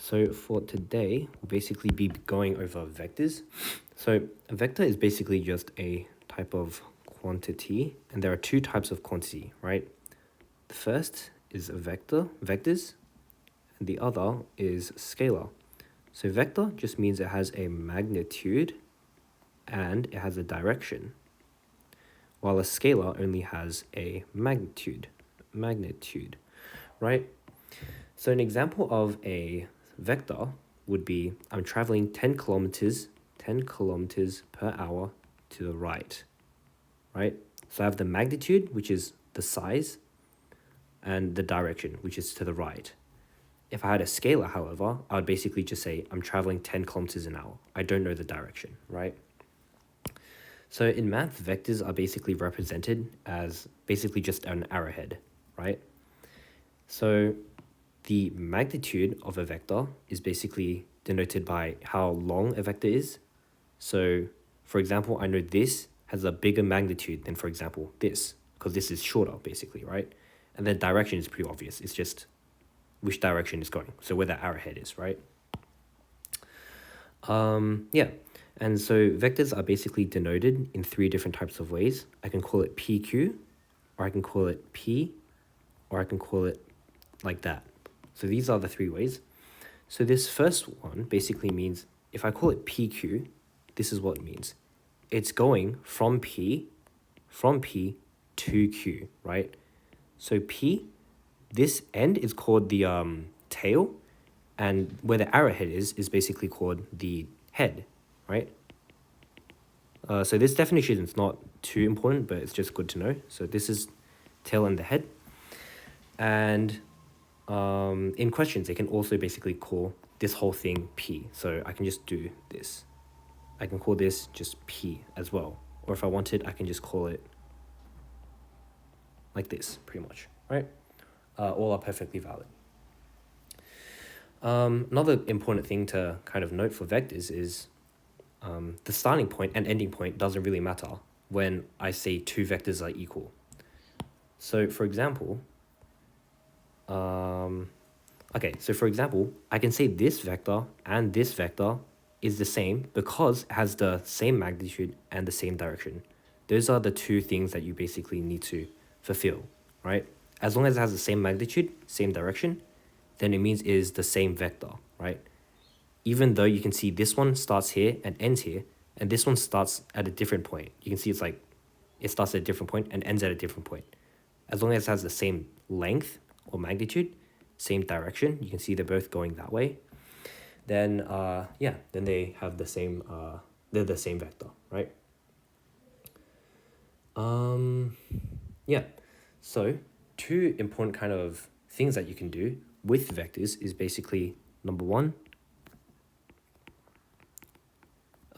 So for today, we'll basically be going over vectors. So a vector is basically just a type of quantity, and there are two types of quantity, right? The first is a vectors, and the other is scalar. So vector just means it has a magnitude and it has a direction, while a scalar only has a magnitude, right? So an example of a vector would be I'm traveling 10 kilometers per hour to the right, right? So I have the magnitude, which is the size, and the direction, which is to the right. If I had a scalar, however, I would basically just say I'm traveling 10 kilometers an hour. I don't know the direction, right? So in math, vectors are basically represented as basically just an arrowhead, right? So the magnitude of a vector is basically denoted by how long a vector is. So, for example, I know this has a bigger magnitude than, for example, this, because this is shorter, basically, right? And the direction is pretty obvious. It's just which direction it's going. So where the arrowhead is, right? Yeah. And so vectors are basically denoted in three different types of ways. I can call it PQ, or I can call it P, or I can call it like that. So these are the three ways. So this first one basically means if I call it PQ, this is what it means. It's going from P to Q, right? So P, this end is called the tail, and where the arrowhead is basically called the head, right? So this definition is not too important, but it's just good to know. So this is tail and the head. And in questions, they can also basically call this whole thing P. So I can just do this. I can call this just P as well. Or if I wanted, I can just call it like this, pretty much, right? All are perfectly valid. Another important thing to kind of note for vectors is the starting point and ending point doesn't really matter when I say two vectors are equal. So for example, I can say this vector and this vector is the same because it has the same magnitude and the same direction. Those are the two things that you basically need to fulfill, right? As long as it has the same magnitude, same direction, then it means it is the same vector, right? Even though you can see this one starts here and ends here, and this one starts at a different point. You can see it's like it starts at a different point and ends at a different point. As long as it has the same length or magnitude, same direction, you can see they're both going that way, then then they have the same they're the same vector, right? So two important kind of things that you can do with vectors is basically number one,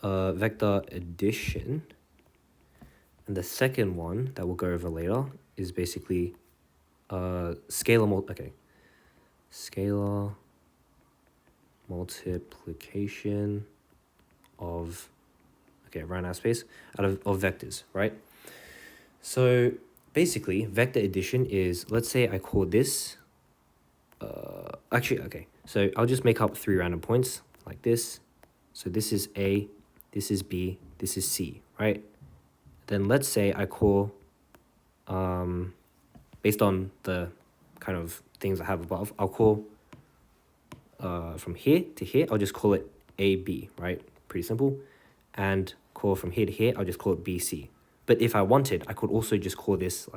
vector addition, and the second one that we'll go over later is basically scalar multiplication of ran out of space of vectors, right? So basically vector addition is, let's say I call this so I'll just make up three random points like this. So this is A, this is B, this is C, right? Then let's say I call based on the kind of things I have above, I'll call from here to here, I'll just call it AB, right? Pretty simple. And call from here to here, I'll just call it BC. But if I wanted, I could also just call this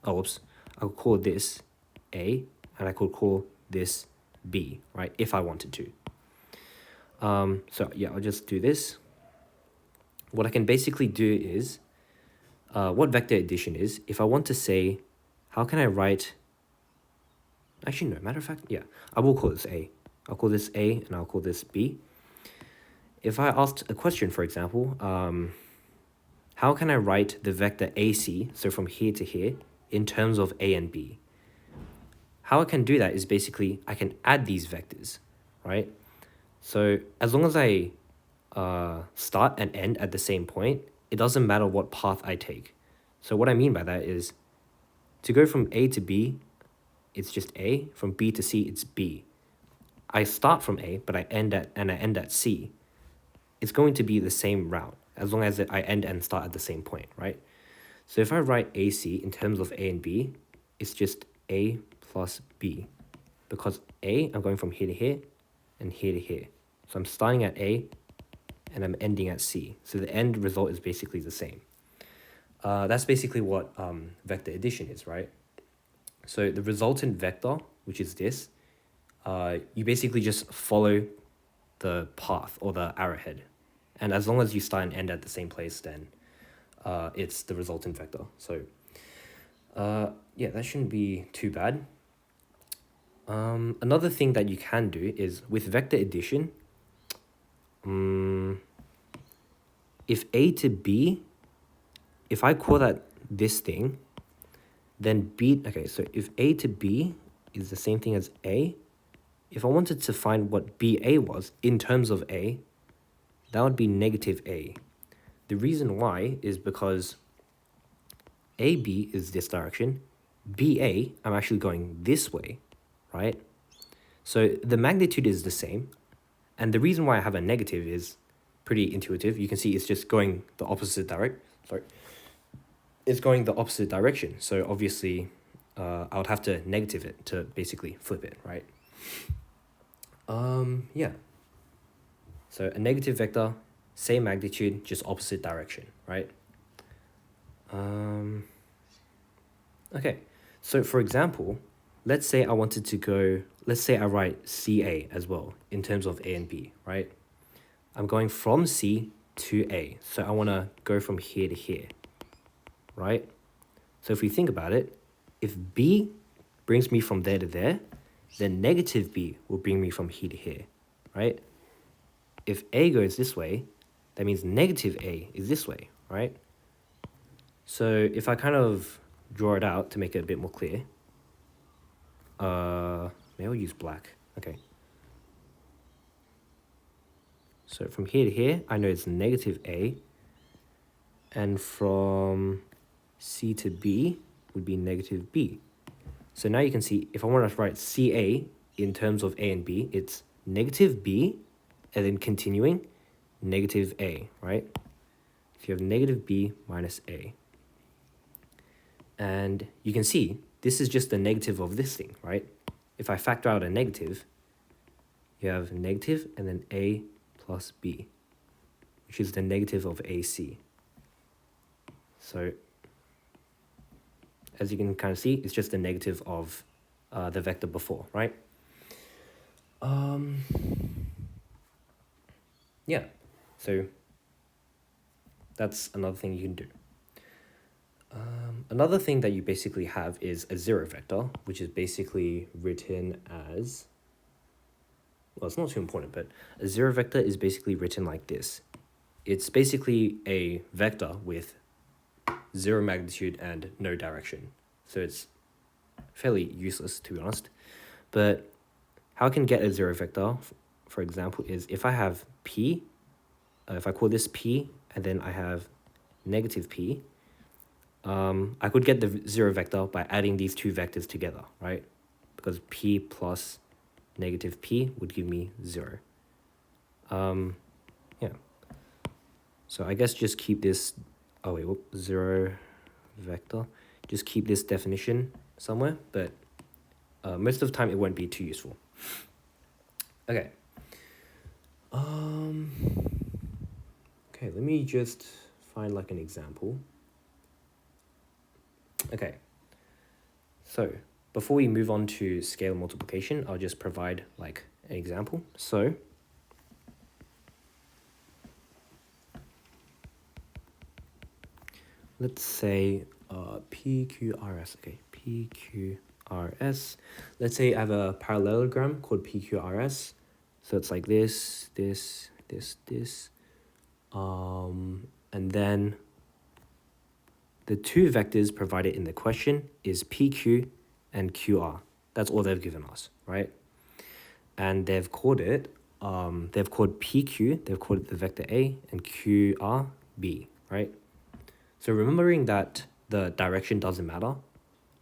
I'll call this A, and I could call this B, right? If I wanted to. I'll just do this. What I can basically do is, what vector addition is, if I want to say, how can I write, actually no, matter of fact, yeah, I will call this A. I'll call this A and I'll call this B. If I asked a question, for example, how can I write the vector AC, so from here to here, in terms of A and B? How I can do that is basically, I can add these vectors, right? So as long as I start and end at the same point, it doesn't matter what path I take. So what I mean by that is, to go from A to B, it's just A. From B to C, it's B. I start from A, but I end at C, it's going to be the same route as long as I end and start at the same point, right? So if I write AC in terms of A and B, it's just A plus B. Because A, I'm going from here to here and here to here. So I'm starting at A and I'm ending at C. So the end result is basically the same. That's basically what vector addition is, right? So the resultant vector, which is this, you basically just follow the path or the arrowhead. And as long as you start and end at the same place, then it's the resultant vector. So yeah, that shouldn't be too bad. Another thing that you can do is with vector addition, if A to B, if I call that this thing, then B, okay, so if A to B is the same thing as A, if I wanted to find what BA was in terms of A, that would be negative A. The reason why is because AB is this direction, BA, I'm actually going this way, right? So the magnitude is the same, and the reason why I have a negative is pretty intuitive. You can see it's just going the opposite it's going the opposite direction. So obviously, I would have to negative it to basically flip it, right? Yeah. So a negative vector, same magnitude, just opposite direction, right? Okay, so for example, let's say I wanted to go, let's say I write CA as well in terms of A and B, right? I'm going from C to A, so I want to go from here to here, right? So if we think about it, if B brings me from there to there, then negative B will bring me from here to here, right? If A goes this way, that means negative A is this way, right? So if I kind of draw it out to make it a bit more clear, maybe I'll use black, okay. So from here to here, I know it's negative A, and from C to B would be negative B. So now you can see, if I want to write CA in terms of A and B, it's negative B, and then continuing, negative A, right? So you have negative B minus A. And you can see, this is just the negative of this thing, right? If I factor out a negative, you have negative and then A plus B, which is the negative of AC. So as you can kind of see, it's just the negative of the vector before, right? Yeah, so that's another thing you can do. Another thing that you basically have is a zero vector, which is basically written as, well, it's not too important, but a zero vector is basically written like this. It's basically a vector with zero magnitude and no direction. So it's fairly useless, to be honest. But how I can get a zero vector, for example, is if I have P, if I call this P, and then I have negative P, I could get the zero vector by adding these two vectors together, right? Because P plus negative P would give me 0. Yeah. So I guess just keep this, oh wait, zero vector. Just keep this definition somewhere, but most of the time it won't be too useful. Okay. Okay, let me just find like an example. Okay, so before we move on to scalar multiplication, I'll just provide like an example. So let's say PQRS, okay, PQRS. Let's say I have a parallelogram called PQRS. So it's like this, this, this, this. And then the two vectors provided in the question is PQ and QR. That's all they've given us, right? And they've called it, they've called PQ, they've called it the vector A, and QR B, right? So remembering that the direction doesn't matter,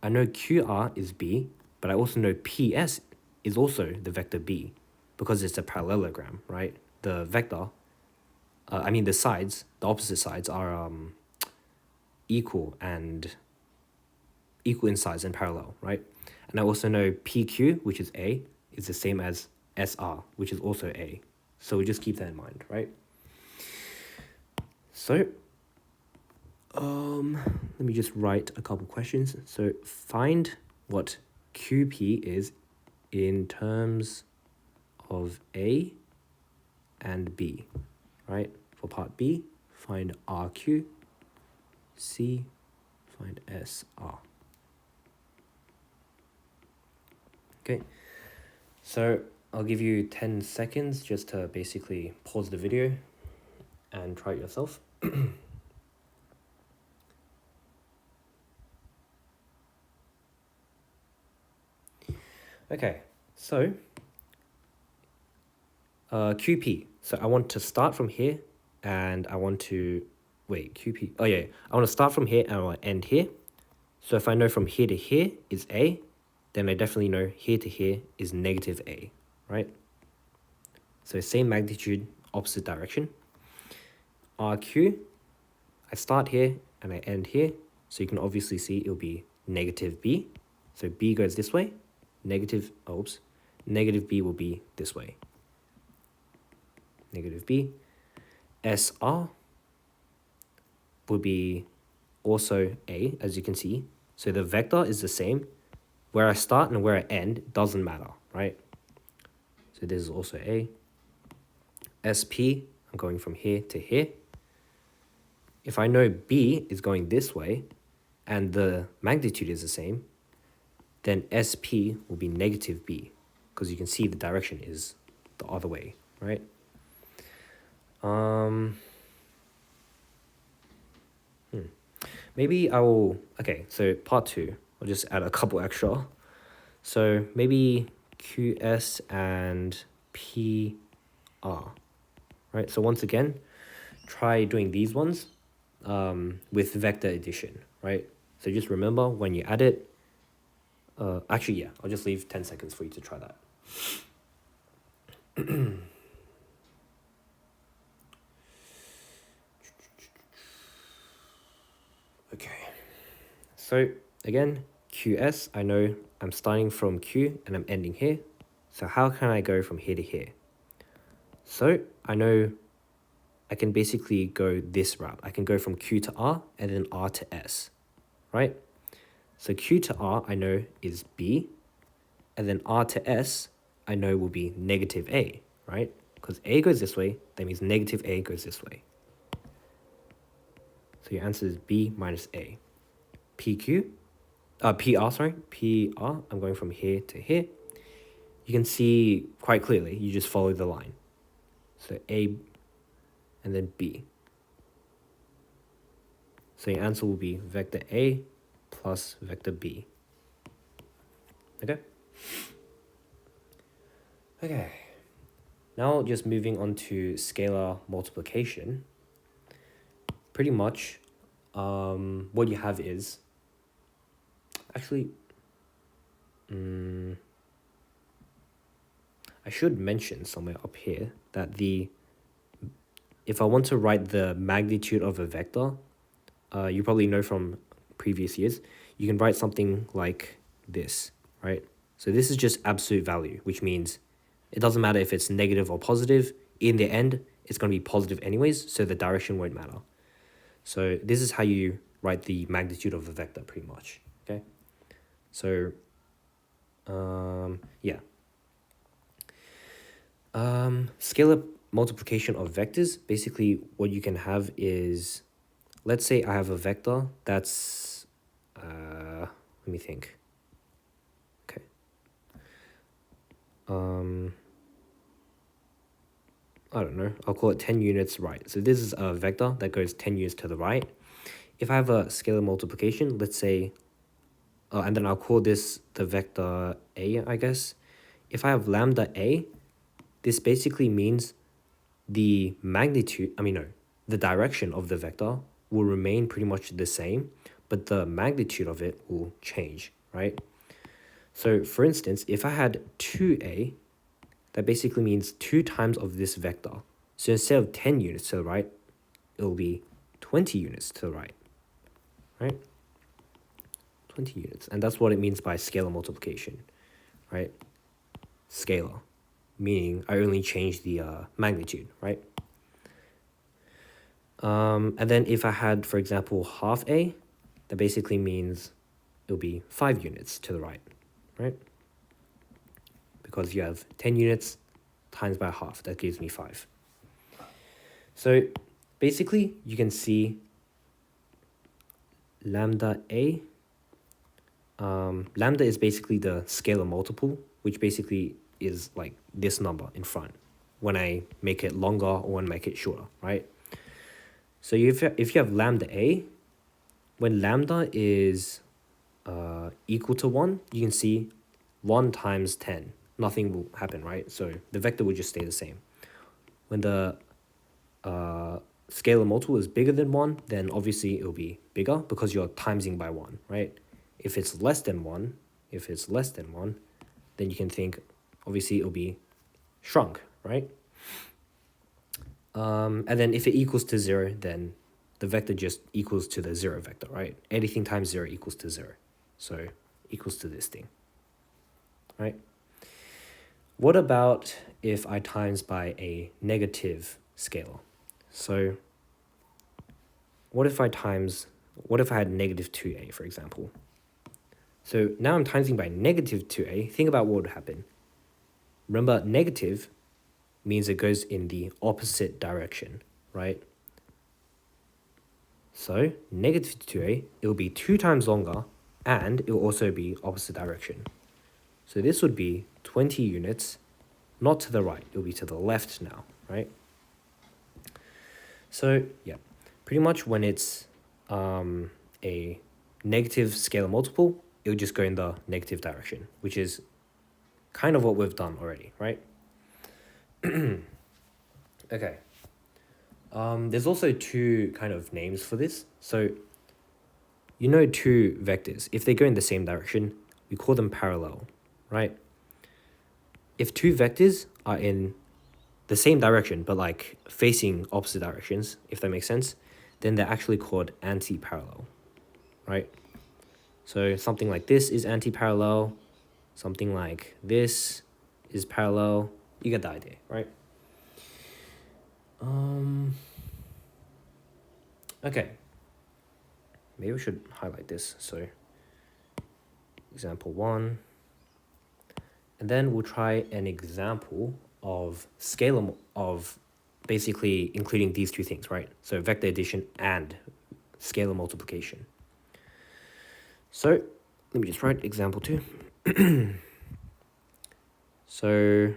I know QR is B, but I also know PS is also the vector B. because it's a parallelogram, right? The vector, I mean the sides, the opposite sides are equal in size and parallel, right? And I also know PQ, which is A, is the same as SR, which is also A. So we just keep that in mind, right? So let me just write a couple questions. So find what QP is in terms of A and B, right? For part B, find RQ, C, find SR. Okay, so I'll give you 10 seconds just to basically pause the video and try it yourself. Okay, so QP. So I want to start from here and I want to, wait, QP. Oh yeah, I want to start from here and I want to end here. So if I know from here to here is A, then I definitely know here to here is negative A, right? So same magnitude, opposite direction. RQ, I start here and I end here. So you can obviously see it'll be negative B. So B goes this way, negative B will be this way. Negative B. SR would be also A, as you can see. So the vector is the same. Where I start and where I end doesn't matter, right? So this is also A. SP, I'm going from here to here. If I know B is going this way and the magnitude is the same, then SP will be negative B because you can see the direction is the other way, right? Maybe I will, okay, so part 2, I'll just add a couple extra. So maybe QS and PR, right? So once again, try doing these ones with vector addition, right? So just remember when you add it, actually, yeah, I'll just leave 10 seconds for you to try that. Okay, so again, QS, I know I'm starting from Q and I'm ending here. So how can I go from here to here? So I know I can basically go this route. I can go from Q to R and then R to S, right? So Q to R I know is B, and then R to S I know will be negative A, right? Because A goes this way, that means negative A goes this way. So your answer is B minus A. PR, I'm going from here to here. You can see quite clearly, you just follow the line. So A and then B. So your answer will be vector A plus vector B. Okay? Okay. Now just moving on to scalar multiplication. Pretty much what you have is, actually, I should mention somewhere up here that if I want to write the magnitude of a vector, you probably know from previous years, you can write something like this, right? So this is just absolute value, which means it doesn't matter if it's negative or positive. In the end, it's going to be positive anyways, so the direction won't matter. So this is how you write the magnitude of a vector pretty much, okay? So, yeah. Scalar multiplication of vectors, basically what you can have is, let's say I have a vector that's, let me think. Okay. I don't know, I'll call it 10 units right. So this is a vector that goes 10 units to the right. If I have a scalar multiplication, let's say, and then I'll call this the vector A, I guess. If I have lambda A, this basically means the magnitude, the direction of the vector will remain pretty much the same, but the magnitude of it will change, right? So for instance, if I had 2A that basically means 2 times of this vector. So instead of 10 units to the right, it will be 20 units to the right, right? 20 units. And that's what it means by scalar multiplication, right? Scalar, meaning I only change the magnitude, right? And then if I had, for example, half a, that basically means it'll be 5 units to the right, right? Because you have 10 units times by half, that gives me 5. So basically, you can see lambda a. Lambda is basically the scalar multiple, which basically is like this number in front when I make it longer or when I make it shorter, right? So if you have lambda a, when lambda is equal to 1, you can see 1 times 10. Nothing will happen, right? So the vector will just stay the same. When the scalar multiple is bigger than 1, then obviously it will be bigger because you're timesing by 1, right? If it's less than 1, then you can think obviously it will be shrunk, right? And then if it equals to 0, then the vector just equals to the 0 vector, right? Anything times 0 equals to 0. So equals to this thing, right? What about if I times by a negative scalar? So what if I had negative 2a, for example? So now I'm timesing by negative 2a. Think about what would happen. Remember, negative means it goes in the opposite direction, right? So negative 2a, it will be 2 times longer, and it will also be opposite direction. So this would be 20 units, not to the right, it will be to the left now, right? So yeah, pretty much when it's a negative scalar multiple, it will just go in the negative direction, which is kind of what we've done already, right? Okay. There's also 2 kind of names for this. So you know 2 vectors, if they go in the same direction, we call them parallel, right? If 2 vectors are in the same direction, but like facing opposite directions, if that makes sense, then they're actually called anti-parallel, right? So something like this is anti-parallel, something like this is parallel. You get the idea, right? Okay. Maybe we should highlight this. So example 1. And then we'll try an example of scalar, of basically including these 2 things, right? So vector addition and scalar multiplication. So let me just write example 2. So,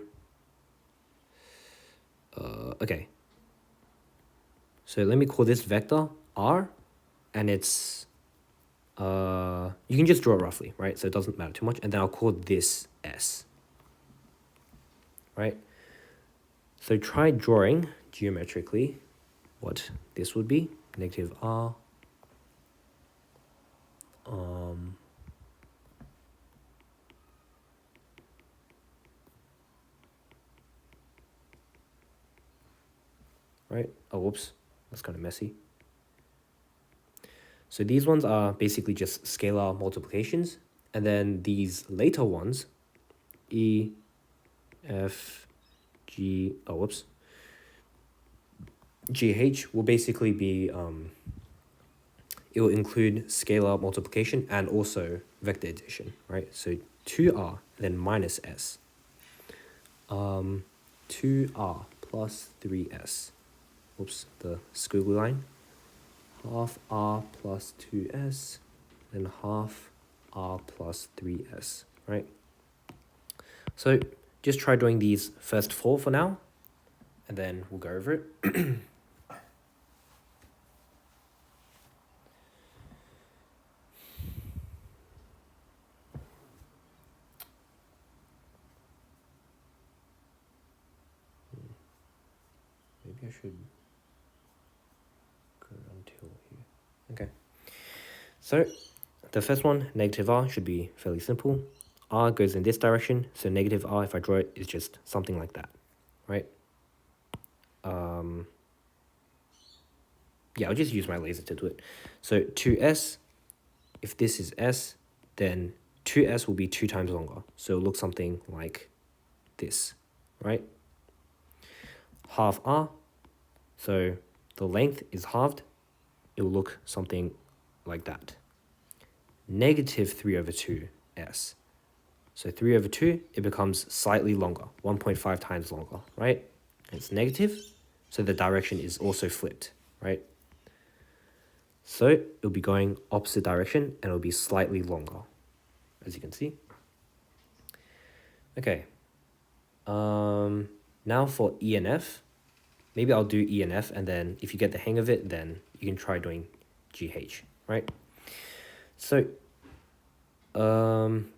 okay. So let me call this vector r, and it's, you can just draw it roughly, right? So it doesn't matter too much. And then I'll call this s, right? So try drawing geometrically what this would be, negative r, right? Oh, whoops, that's kind of messy. So these ones are basically just scalar multiplications, and then these later ones, E, F, G, oh, whoops, GH will basically be, it will include scalar multiplication and also vector addition, right? So 2r, then minus s. 2r plus 3s. Oops, the squiggly line. Half r plus 2s, then half r plus 3s, right? So just try doing these first 4 for now, and then we'll go over it. Maybe I should go until here. Okay. So the first one, negative r, should be fairly simple. r goes in this direction, so negative r, if I draw it, is just something like that, right? Yeah, I'll just use my laser to do it. So 2s, if this is s, then 2s will be 2 times longer. So it'll look something like this, right? Half r, so the length is halved, it will look something like that. Negative 3 over 2s. So 3 over 2, it becomes slightly longer, 1.5 times longer, right? It's negative, so the direction is also flipped, right? So it'll be going opposite direction and it'll be slightly longer, as you can see. Okay. Now for E and F, maybe I'll do E and F, and then if you get the hang of it, then you can try doing GH, right? So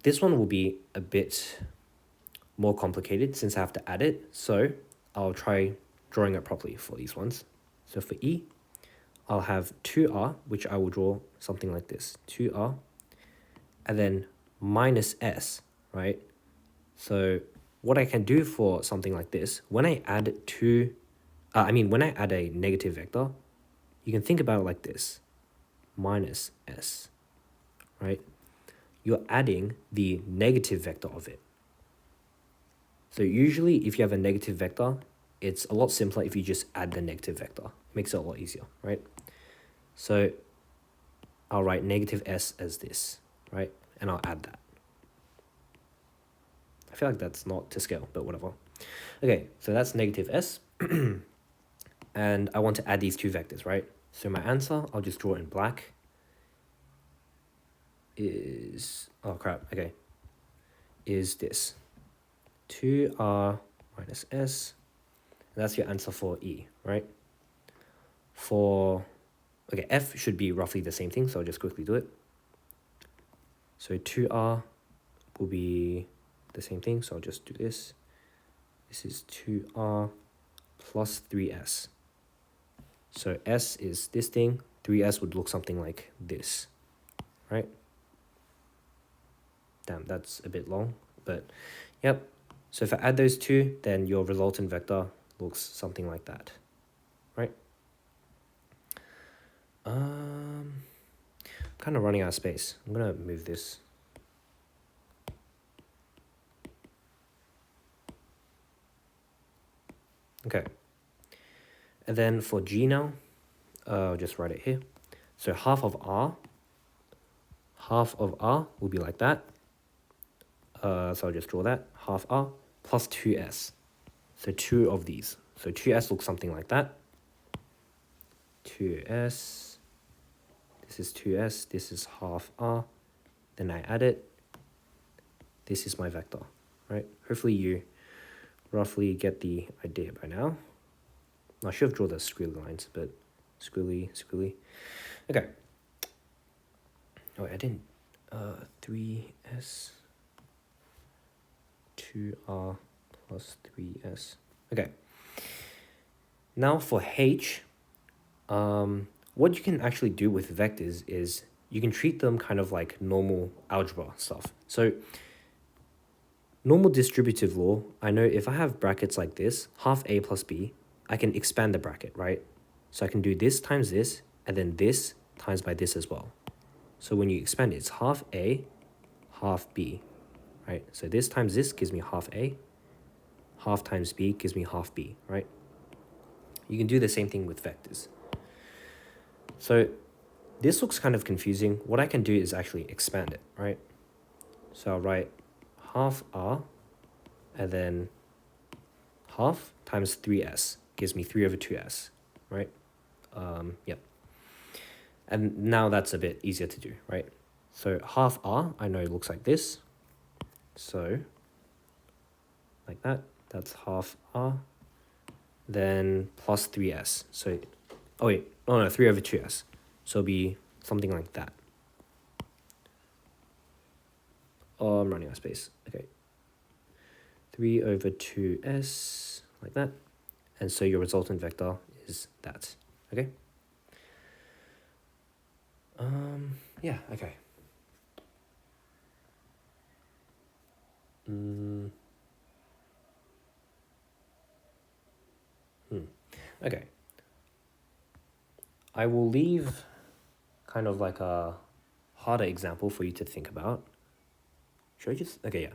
this one will be a bit more complicated since I have to add it. So I'll try drawing it properly for these ones. So for E, I'll have 2r, which I will draw something like this, 2r, and then minus s, right? So what I can do for something like this, when I add when I add a negative vector, you can think about it like this, minus s, right? You're adding the negative vector of it. So usually if you have a negative vector, it's a lot simpler if you just add the negative vector. Makes it a lot easier, right? So I'll write negative s as this, right? And I'll add that. I feel like that's not to scale, but whatever. Okay, so that's negative s. And I want to add these two vectors, right? So my answer, I'll just draw in black, is, oh crap, okay, is this. 2r minus s. And that's your answer for E, right? For, okay, F should be roughly the same thing, so I'll just quickly do it. So 2r will be the same thing, so I'll just do this. This is 2r plus 3s. So s is this thing, 3s would look something like this, right? Damn, that's a bit long, but yep. So if I add those two, then your resultant vector looks something like that, right? I'm kind of running out of space. I'm gonna move this. Okay. And then for G now, I'll just write it here. So half of R will be like that. So I'll just draw that, half R plus 2s. So 2 of these. So 2s looks something like that. 2s, this is 2s, this is half R. Then I add it. This is my vector, right? Hopefully you roughly get the idea by now. I should have drawn the squiggly lines, but squiggly. Okay. Oh, I didn't. 3s, 2r plus 3s. Okay. Now for H, what you can actually do with vectors is you can treat them kind of like normal algebra stuff. So normal distributive law, I know if I have brackets like this, half a plus b, I can expand the bracket, right? So I can do this times this, and then this times by this as well. So when you expand it, it's half a, half b, right? So this times this gives me half a, half times b gives me half b, right? You can do the same thing with vectors. So this looks kind of confusing. What I can do is actually expand it, right? So I'll write half r, and then half times 3s gives me 3 over 2s, right? Yep. And now that's a bit easier to do, right? So half r, I know it looks like this. So like that, that's half r. Then plus 3s. So, oh wait, oh no, 3 over 2s. So it'll be something like that. Oh, I'm running out of space. Okay. 3 over 2s, like that. And so your resultant vector is that, okay? Yeah, okay. Okay. I will leave kind of like a harder example for you to think about. Should I just, okay, yeah.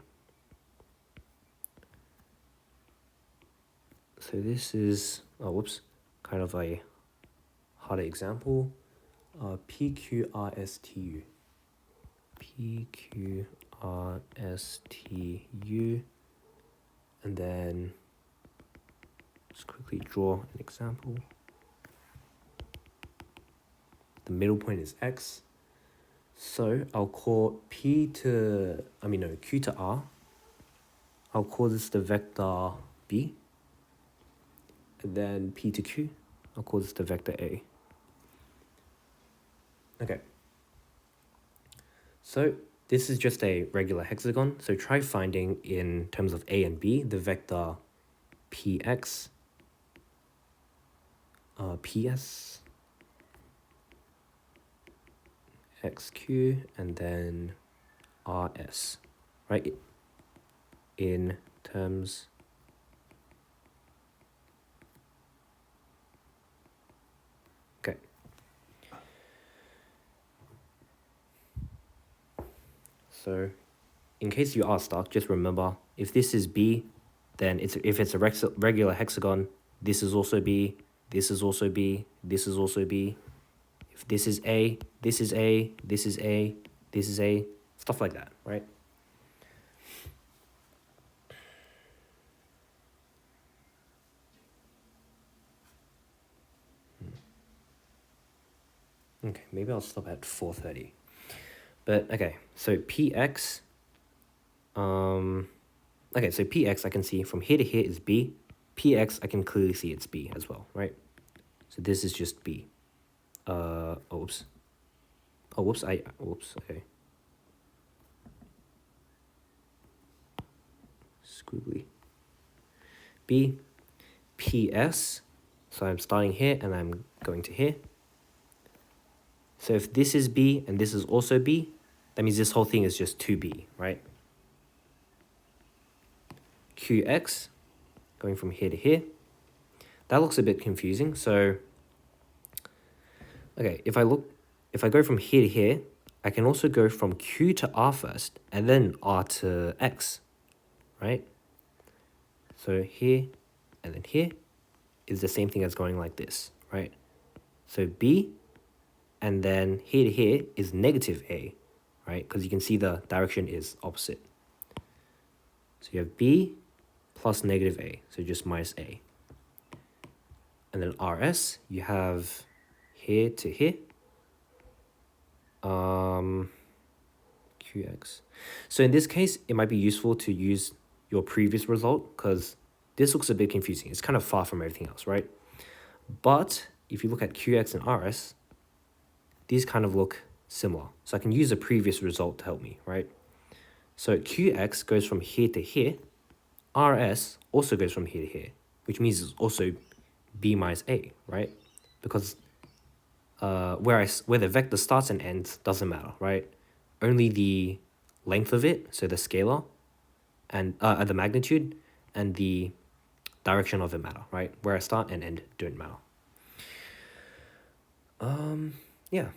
So this is, oh, whoops, kind of a harder example. PQRSTU. PQRSTU. And then just quickly draw an example. The middle point is X. So I'll call Q to R. I'll call this the vector B. And then P to Q, I'll call this the vector A. Okay. So this is just a regular hexagon. So try finding, in terms of A and B, the vector PX, PS, XQ, and then RS, right? In terms okay. So in case you are stuck, just remember, if this is B, then if it's a regular hexagon, this is also B, this is also B, this is also B. If this is A, this is A, this is A, this is A, stuff like that, right? Okay, maybe I'll stop at 4:30. But okay, so PX, okay, so PX I can see from here to here is B. PX I can clearly see it's B as well, right? So this is just B. Oops. Oh, whoops, okay. Squiggly. B, PS, so I'm starting here and I'm going to here. So if this is B and this is also B, that means this whole thing is just 2B, right? QX, going from here to here. That looks a bit confusing. So, okay, if I go from here to here, I can also go from Q to R first and then R to X, right? So here and then here is the same thing as going like this, right? So B and then here to here is negative A, right? Because you can see the direction is opposite. So you have B plus negative A, so just minus A. And then RS, you have here to here, QX. So in this case, it might be useful to use your previous result because this looks a bit confusing. It's kind of far from everything else, right? But if you look at QX and RS, these kind of look similar. So I can use a previous result to help me, right? So QX goes from here to here. RS also goes from here to here, which means it's also B minus A, right? Because where the vector starts and ends doesn't matter, right? Only the length of it, so the scalar, and the magnitude, and the direction of it matter, right? Where I start and end don't matter. Yeah.